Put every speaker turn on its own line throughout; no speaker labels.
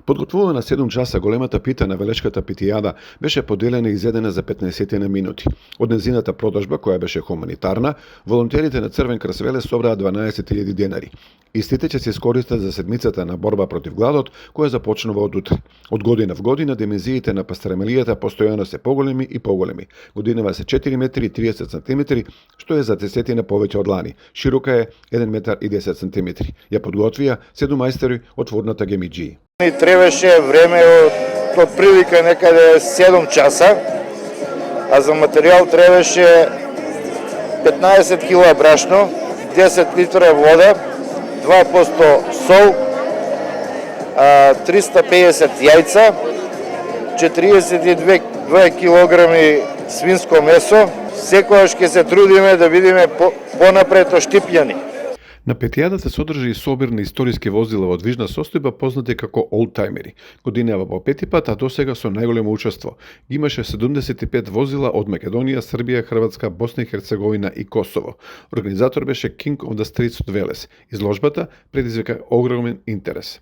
Подготвувана 7 часа големата пита на Велешката питијада беше поделена и изедена за 15 на минути. Од незината продажба, која беше хуманитарна, волонтерите на Црвен крст Велес собраа 12.000 денари. Истите ќе се искористат за седмицата на борба против гладот, која започнува од утре. Од година в година демenzиите на пастремалијата постојано се поголеми и поголеми. Годинава се 4 метри и 30 сантиметри, што е за десетина повеќе од лани. Широка е 1 метар и 10 сантиметри. Ја подготвија 7 мајстори од творната Гемиџии.
Требаше време од прилика некаде 7 часа, а за материјал требаше 15 кг брашно, 10 литра вода, 2% сол, 350 јајца, 42 кг свинско месо. Секогаш ќе се трудиме да бидеме понапред оштипјани.
На петијадата се содржи и собир на историски возила во движна состојба познати како олдтаймери. Годинава по пети пат, а досега со најголемо учество. Имаше 75 возила од Македонија, Србија, Хрватска, Босна и Херцеговина и Косово. Организатор беше King of the Streets од Велес. Изложбата предизвика огромен интерес.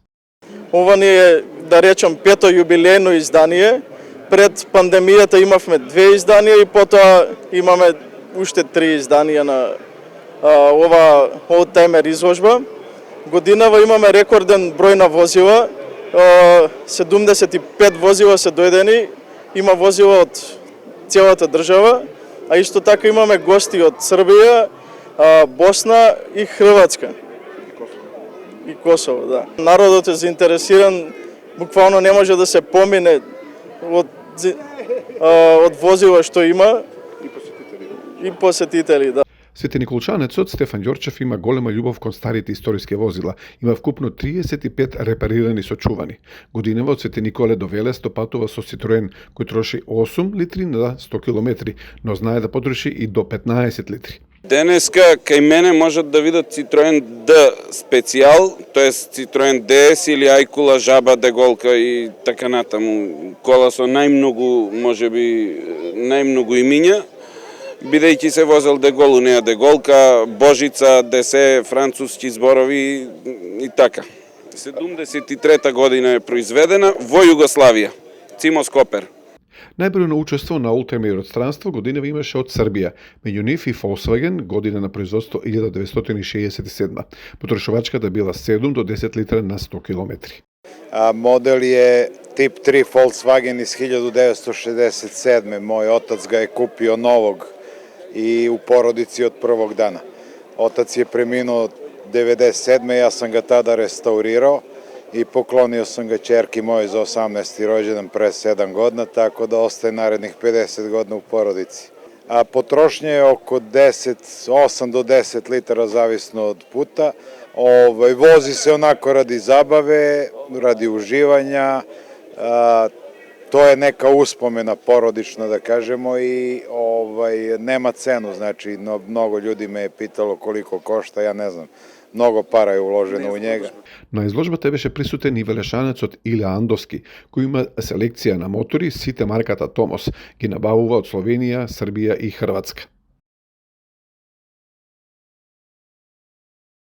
Ова ни е, да речем, пето јубилејно издание. Пред пандемијата имавме 2 изданија и потоа имаме уште 3 изданија на ова олдтаймер изложба. Годинава имаме рекорден број на возила, 75 возила се дојдени, има возила од целата држава, а исто така имаме гости од Србија, Босна и Хрватска. И Косово, да. Народот е заинтересиран, буквално не може да се помине од возила што има и посетители, да.
Светениколчанецот Стефан Ѓорчев има голема љубов кон старите историски возила. Има вкупно 35 репарирани сочувани. Годинава од Свети Николе до Велес допатува со Citroen, кој троши 8 литри на 100 км, но знае да потроши и до 15 литри.
Денеска кај мене можат да видат Citroen D специјал, тоест Citroen DS или Ајкула, Жаба, Деголка и така натаму. Кола со најмногу, можеби, најмногу имиња, бидејќи се возел Дегол, неа Деголка, Божица, Десе, француски зборови и така. 73 година е произведена во Југославија, Цимос Копер.
Најбројно учество на олдтаймерот странство годинава имаше од Србија, меѓу нив и Volkswagen, година на производство 1967. Потрошувачката била 7 до 10 литра на 100 км.
Модел е тип 3 Volkswagen из 1967. Мој отац га е купио новог и у породици од првог дана. Отац е преминуо 97. Јас сам га тада реставрирao и поклонio sam ga ćerki moje za 18. rođendan pre 7 godina, tako da ostaje narednih 50 godina u porodici. A potrošnja je oko 8 do 10 litara zavisno od puta. Vozi se onako radi zabave, radi uživanja, to je neka uspomena porodična da kažemo i nema cenu, znači mnogo ljudi me je pitalo koliko košta, ja ne znam. Mnogo para je uloženo u njega.
На изложбата беше присутен и велешанецот Иле Андовски, кој има селекција на мотори, сите марката Томос, ги набавува од Словенија, Србија и Хрватска.